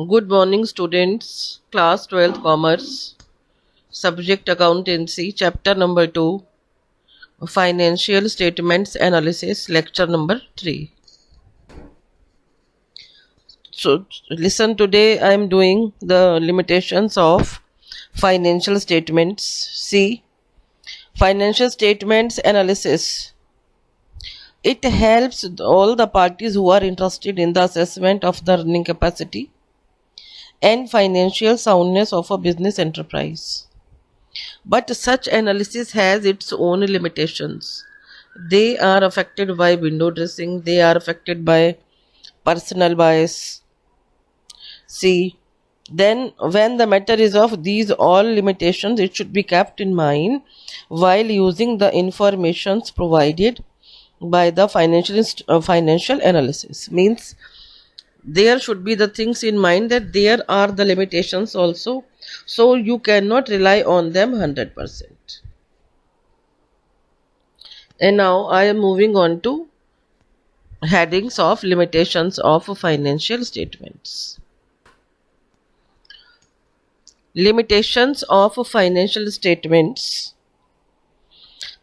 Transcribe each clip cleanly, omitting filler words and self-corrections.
Good morning, students. Class 12th Commerce, Subject Accountancy, Chapter number 2, Financial Statements Analysis, Lecture number 3. So, listen, today I am doing the limitations of financial statements. See, financial statements analysis. It helps all the parties who are interested in the assessment of the earning capacity and financial soundness of a business enterprise. But such analysis has its own limitations. They are affected by window dressing, they are affected by personal bias. See, then when the matter is of these all limitations, it should be kept in mind while using the informations provided by the financial analysis. Means there should be the things in mind that there are the limitations also, so you cannot rely on them 100%. And now I am moving on to headings of limitations of financial statements. Limitations of financial statements.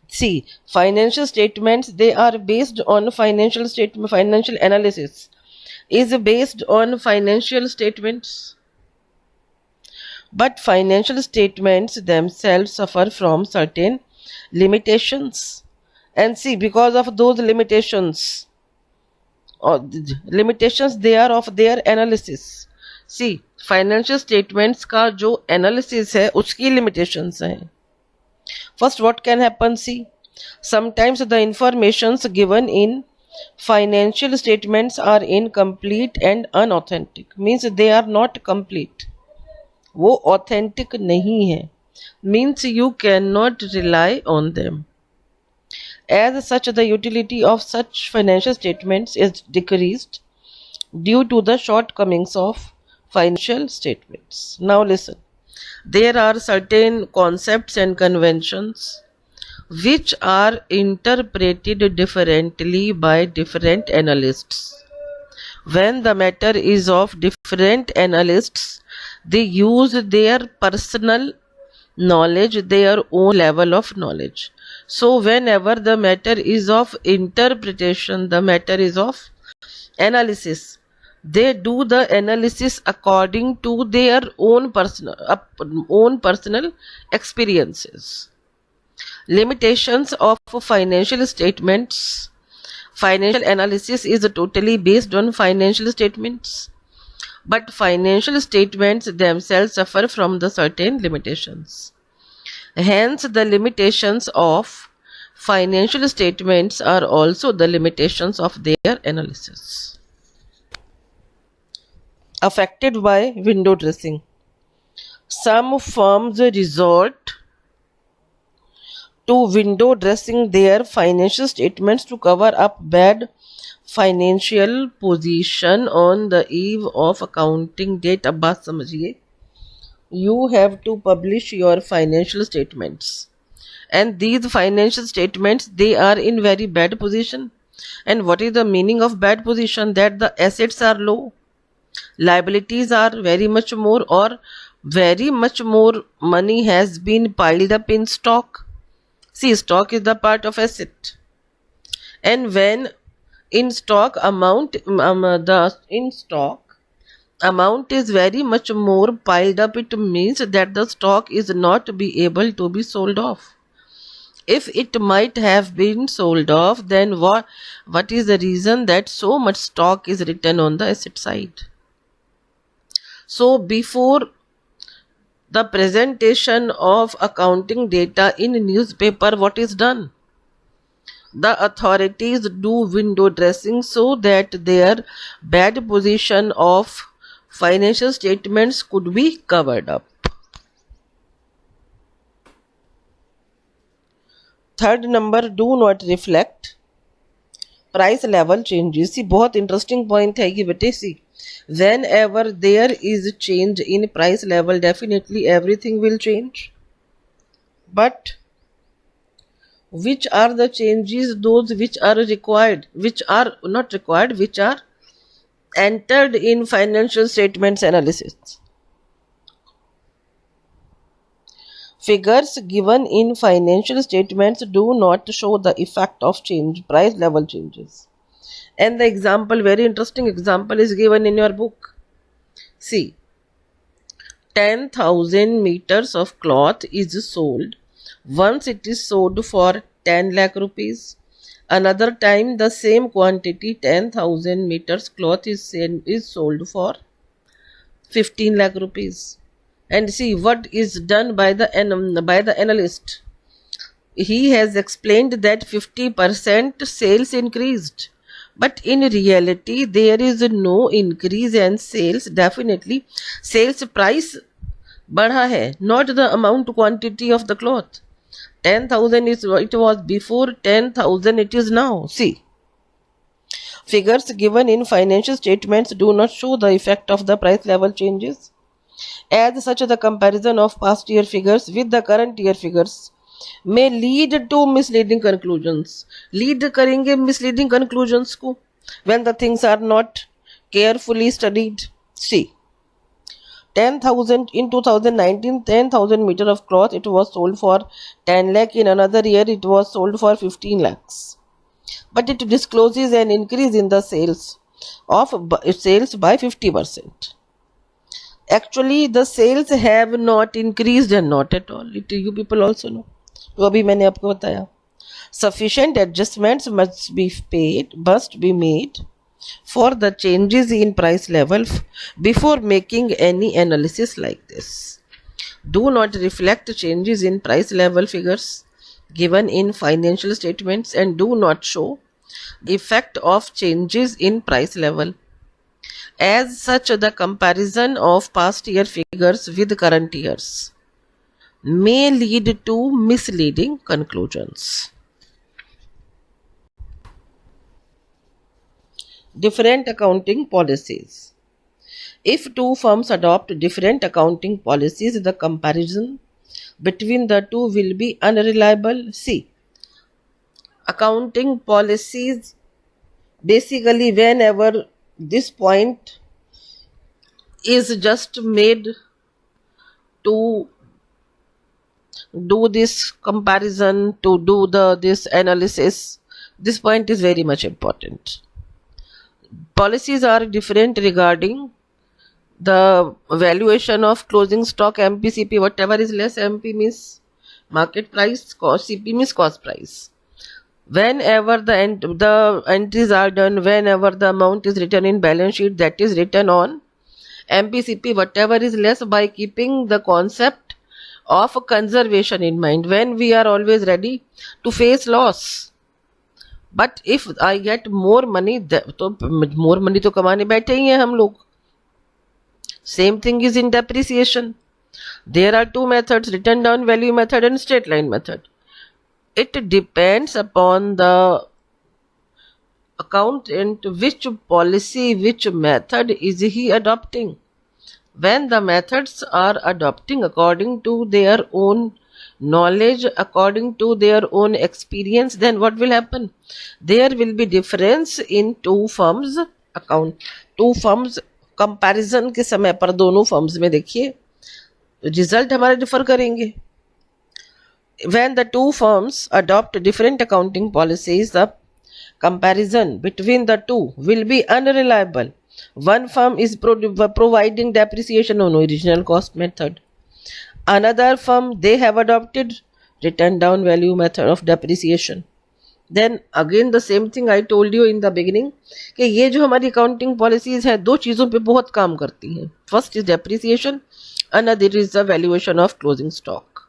See, financial statements, they are based on financial analysis is based on financial statements. But financial statements themselves suffer from certain limitations. And see, because of those limitations, they are of their analysis. See, financial statements का जो analysis है उसकी limitations हैं. First, what can happen? See, sometimes the informations given in financial statements are incomplete and unauthentic. Means they are not complete. वो authentic नहीं है. Means you cannot rely on them. As such, the utility of such financial statements is decreased due to the shortcomings of financial statements. Now listen. There are certain concepts and conventions which are interpreted differently by different analysts. When the matter is of different analysts, they use their personal knowledge, their own level of knowledge. So whenever the matter is of interpretation, the matter is of analysis, they do the analysis according to their own personal experiences. Limitations of financial statements. Financial analysis is totally based on financial statements, but financial statements themselves suffer from the certain limitations. Hence, the limitations of financial statements are also the limitations of their analysis. Affected by window dressing. Some firms resort to window dressing their financial statements to cover up bad financial position on the eve of accounting date. अब बात समझिए. You have to publish your financial statements, and these financial statements, they are in very bad position. And what is the meaning of bad position? That the assets are low, liabilities are very much more, or very much more money has been piled up in stock. See, stock is the part of asset, and when in stock amount amount is very much more piled up, it means that the stock is not be able to be sold off. If it might have been sold off, then what is the reason that so much stock is written on the asset side? So before the presentation of accounting data in newspaper, what is done? The authorities do window dressing so that their bad position of financial statements could be covered up. Third number, do not reflect price level changes. See, बहुत interesting point है ये बेटे. See, whenever there is change in price level, definitely everything will change. But which are the changes? Those which are required, which are not required, which are entered in financial statements analysis. Figures given in financial statements do not show the effect of price level changes. And the example, very interesting example, is given in your book. See, 10,000 meters of cloth is sold. Once it is sold for 10 lakh rupees. Another time the same quantity 10,000 meters cloth is sold for 15 lakh rupees. And see what is done by the analyst. He has explained that 50% sales increased, but in reality there is no increase in sales. Definitely sales price बढ़ा है, not the amount quantity of the cloth. 10,000 is it was before, 10,000 it is now. See, figures given in financial statements do not show the effect of the price level changes. As such, the comparison of past year figures with the current year figures may lead to misleading conclusions. Lead करेंगे misleading conclusions को when the things are not carefully studied. See, 10,000 in 2019, 10,000 meter of cloth it was sold for 10 lakh. In another year it was sold for 15 lakhs. But it discloses an increase in the sales by 50%. Actually the sales have not increased and not at all. You people also know. तो अभी मैंने आपको बताया. Sufficient adjustments must be made for the changes in price level before making any analysis like this. Do not reflect changes in price level figures given in financial statements and do not show the effect of changes in price level. As such, the comparison of past year figures with current years may lead to misleading conclusions. Different accounting policies. If two firms adopt different accounting policies, the comparison between the two will be unreliable. See, accounting policies, basically whenever this point is just made to do this comparison, to do this analysis, this point is very much important. Policies are different regarding the valuation of closing stock. MPCP, whatever is less, MP means market price, CP means cost price. Whenever the entries are done, whenever the amount is written in balance sheet, that is written on MPCP, whatever is less, by keeping the concept of conservation in mind, when we are always ready to face loss. But if I get more money, तो more money तो कमाने बैठे ही हैं हम लोग. Same thing is in depreciation. There are two methods, written down value method and straight line method. It depends upon the accountant which policy, which method is he adopting. When the methods are adopting according to their own knowledge, according to their own experience, then what will happen? There will be difference in two firms account. Two firms comparison के समय पर दोनों firms में देखिए result हमारे differ करेंगे. When the two firms adopt different accounting policies, the comparison between the two will be unreliable. One firm is providing depreciation on original cost method. Another firm, they have adopted written down value method of depreciation. Then again the same thing I told you in the beginning कि ये जो हमारी accounting policies है दो चीज़ों पे बहुत काम करती हैं. First is depreciation, another is the valuation of closing stock.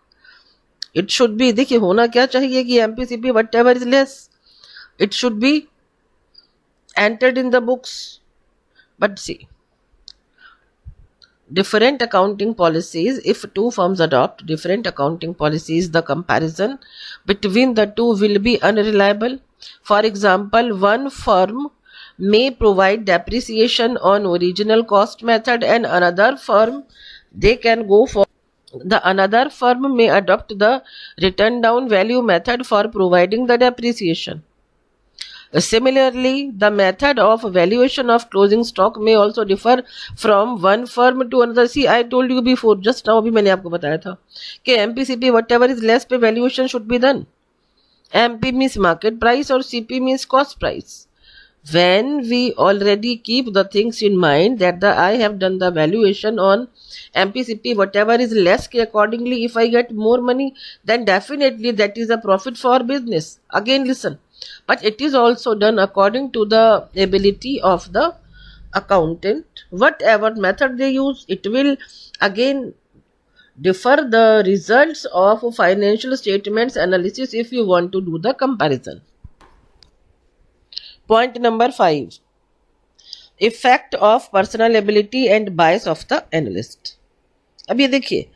It should be, देखिए होना क्या चाहिए कि MPCP whatever is less, it should be entered in the books. But see, different accounting policies, if two firms adopt different accounting policies, the comparison between the two will be unreliable. For example, one firm may provide depreciation on original cost method and another firm, they can go for another firm may adopt the written down value method for providing the depreciation. Similarly, the method of valuation of closing stock may also differ from one firm to another. See, I told you before, just now अभी मैंने आपको बताया था कि MPCP whatever is less पे valuation should be done. MP means market price or CP means cost price. When we already keep the things in mind that I have done the valuation on MPCP, whatever is less, accordingly, if I get more money, then definitely that is a profit for business. Again, listen, but it is also done according to the ability of the accountant. Whatever method they use, it will again differ the results of financial statements analysis if you want to do the comparison. Point number 5, effect of personal ability and bias of the analyst. अब ये देखिए,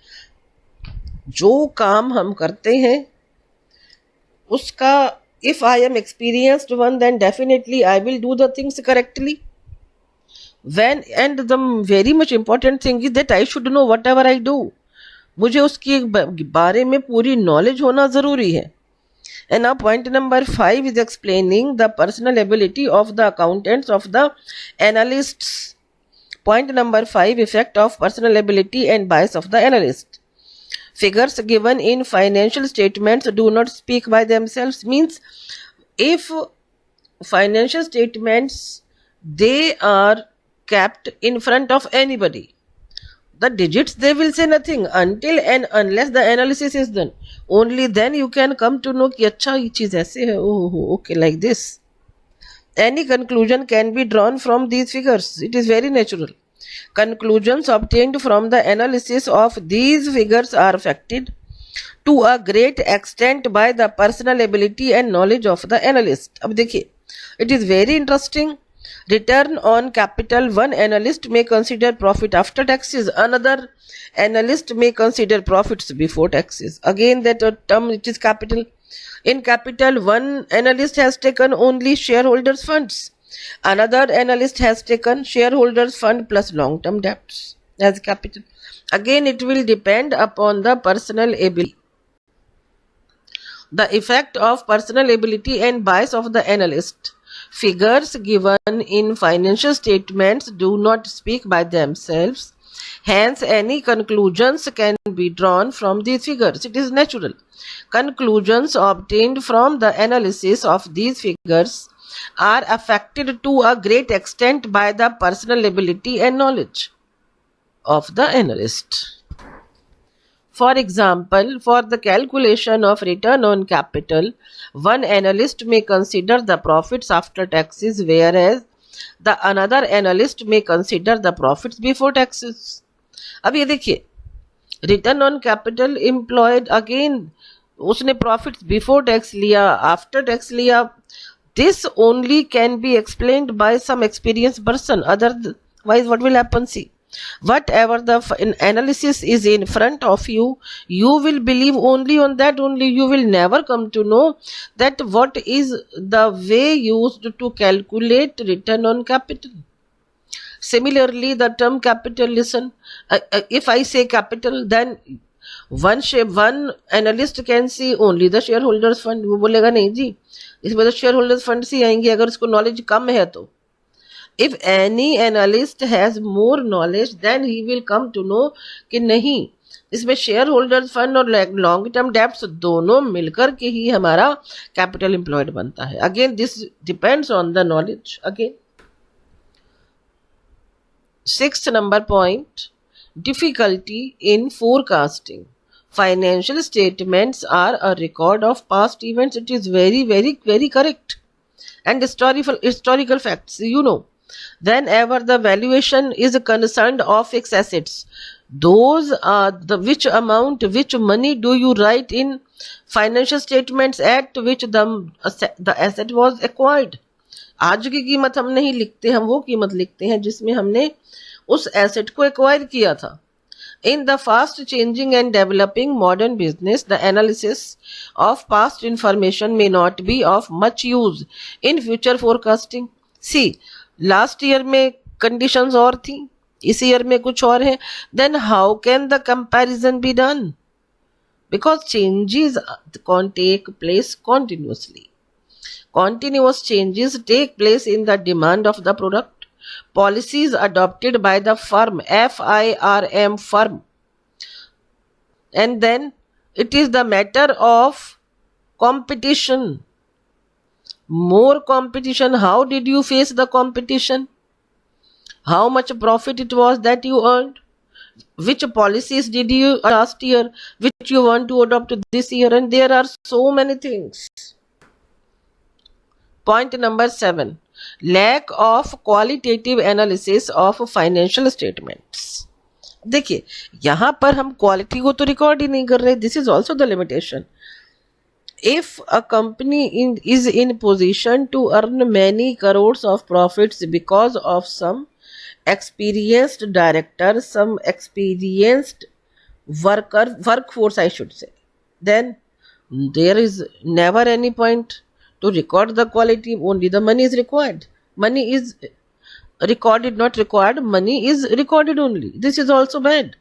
जो काम हम करते हैं उसका, if I am experienced one, then definitely I will do the things correctly. When, and the very much important thing is that I should know whatever I do. मुझे उसके बारे में पूरी नॉलेज होना जरूरी है. And now point number 5 is explaining the personal ability of the accountants, of the analysts. Point number 5, effect of personal ability and bias of the analyst. Figures given in financial statements do not speak by themselves. Means, if financial statements, they are kept in front of anybody, the digits, they will say nothing until and unless the analysis is done. Only then you can come to know कि अच्छा ये चीज ऐसे है, oh okay, like this. Any conclusion can be drawn from these figures. It is very natural. Conclusions obtained from the analysis of these figures are affected to a great extent by the personal ability and knowledge of the analyst. अब देखिए, it is very interesting. Return on capital, one analyst may consider profit after taxes, another analyst may consider profits before taxes. Again, that term, it is capital. In capital, one analyst has taken only shareholders' funds. Another analyst has taken shareholders' fund plus long-term debts as capital. Again, it will depend upon the personal ability. The effect of personal ability and bias of the analyst. Figures given in financial statements do not speak by themselves. Hence, any conclusions can be drawn from these figures. It is natural. Conclusions obtained from the analysis of these figures are affected to a great extent by the personal ability and knowledge of the analyst. For example, for the calculation of return on capital, one analyst may consider the profits after taxes, whereas the another analyst may consider the profits before taxes. अब ये देखिए, return on capital employed, again उसने profits before tax लिया, after tax लिया. This only can be explained by some experienced person. Otherwise, what will happen? See, whatever the analysis is in front of you, you will believe only on that only. You will never come to know that what is the way used to calculate return on capital. Similarly, the term capital, listen, if I say capital, then one analyst can see only the shareholders fund. वो बोलेगा नहीं जी, इसमें तो shareholders fund से आएंगे अगर उसको knowledge कम है तो. If any analyst has more knowledge, then he will come to know कि नहीं, इसमें शेयर होल्डर्स फंड और लॉन्ग टर्म डेब्ट्स दोनों मिलकर के ही हमारा कैपिटल एम्प्लॉयड बनता है. Again this depends on the knowledge. Again 6th number point, difficulty in forecasting. Financial statements are a record of past events. It is very, very, very correct. And historical facts, you know, whenever the valuation is concerned of fixed assets, those are the which amount, which money do you write in financial statements at which the asset was acquired. आज की कीमत हम नहीं लिखते, हम वो कीमत लिखते हैं जिसमें हमने उस एसेट को एक्वायर किया था. In the fast changing and developing modern business, the analysis of past information may not be of much use in future forecasting. See, last year में conditions और थी, इस year में कुछ और है. Then how can the comparison be done? Because changes can take place continuously. Continuous changes take place in the demand of the product. Policies adopted by the firm, FIRM, firm. And then it is the matter of competition. More competition. How did you face the competition? How much profit it was that you earned? Which policies did you last year, which you want to adopt this year? And there are so many things. Point number 7, lack of qualitative analysis of financial statements. देखिए यहाँ पर हम quality को तो record ही नहीं कर रहे. This is also the limitation. If a company is in position to earn many crores of profits because of some experienced director, some experienced workforce I should say, then there is never any point to record the quality. Only the money is required. Money is recorded, not required. Money is recorded only. This is also bad.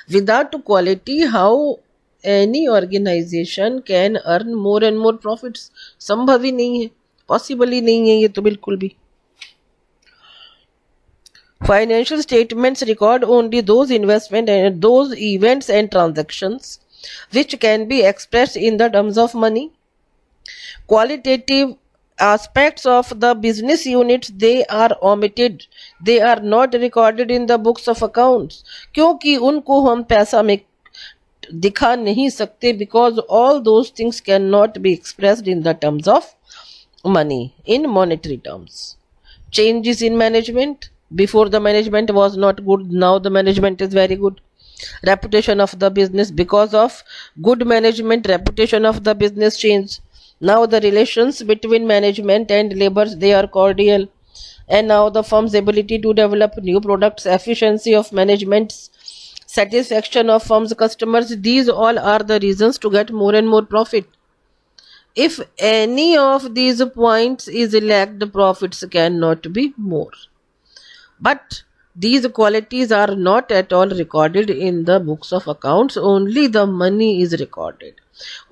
Without quality, how any organization can earn more and more profits? संभव ही नहीं है, possible ही नहीं है ये तो बिल्कुल भी. Financial statements record only those investment and those events and transactions which can be expressed in the terms of money. Qualitative aspects of the business units, they are omitted. They are not recorded in the books of accounts. क्योंकि उनको हम पैसा में दिखा नहीं सकते, because all those things cannot be expressed in the terms of money, in monetary terms. Changes in management. Before the management was not good, now the management is very good. Reputation of the business, because of good management, reputation of the business changed. Now the relations between management and laborers, they are cordial. And now the firm's ability to develop new products, efficiency of management's, satisfaction of firm's customers, these all are the reasons to get more and more profit. If any of these points is lacked, the profits cannot be more. But these qualities are not at all recorded in the books of accounts. Only the money is recorded.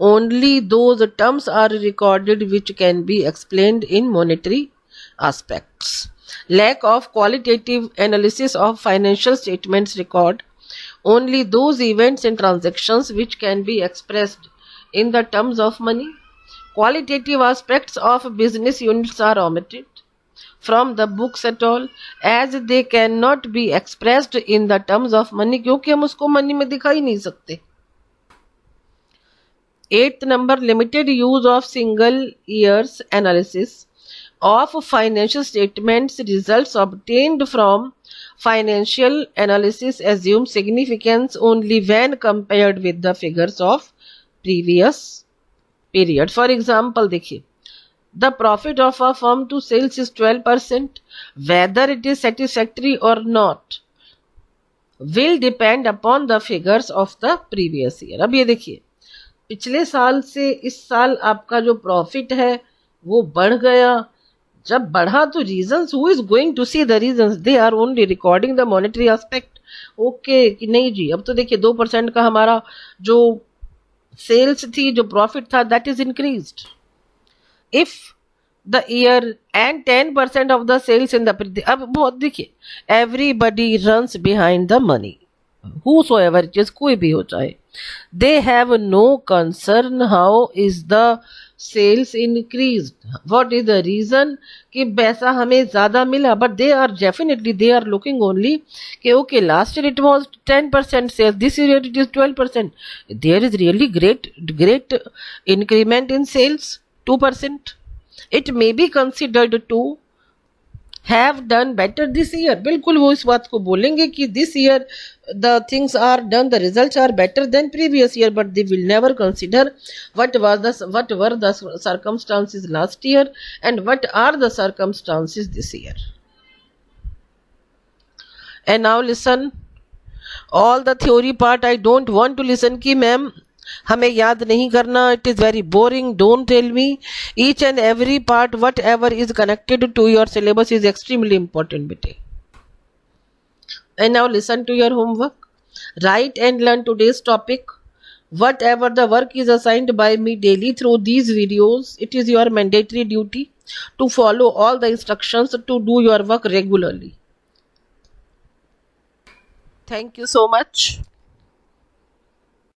Only those terms are recorded which can be explained in monetary aspects. Lack of qualitative analysis of financial statements record only those events and transactions which can be expressed in the terms of money. Qualitative aspects of business units are omitted from the books at all, as they cannot be expressed in the terms of money, क्योंकि हम उसको money में दिखा ही नहीं सकते. 8th number, limited use of single years analysis of financial statements. Results obtained from financial analysis assume significance only when compared with the figures of previous period. For example, देखिए, the profit of a firm to sales is 12%. Whether it is satisfactory or not will depend upon the figures of the previous year. अब ये देखिए, पिछले साल से इस साल आपका जो प्रॉफिट है वो बढ़ गया. जब बढ़ा तो reasons, who is going to see the reasons? They are only recording the monetary aspect. Okay कि नहीं जी, अब तो देखिए 2% का हमारा जो सेल्स थी, जो प्रॉफिट था, that is increased. If the year and 10% of the sales in the, अब बहुत देखिए, everybody runs behind the money, whosoever it is, कोई भी हो चाहे, they have no concern how is the sales increased, what is the reason कि पैसा हमें ज्यादा मिला. but they are definitely, they are looking only कि okay, last year it was 10% sales, this year it is 12%. there is really great increment in sales, 2%. It may be considered to have done better this year. बिल्कुल वो इस बात को बोलेंगे कि this year the things are done, the results are better than previous year, but they will never consider what were the circumstances last year and what are the circumstances this year. And now listen, all the theory part I don't want to listen कि ma'am हमें याद नहीं करना, it is very boring. Don't tell me. Each and every part, whatever is connected to your syllabus is extremely important, bete. And now listen to your homework. Write and learn today's topic. Whatever the work is assigned by me daily through these videos, it is your mandatory duty to follow all the instructions to do your work regularly. Thank you so much.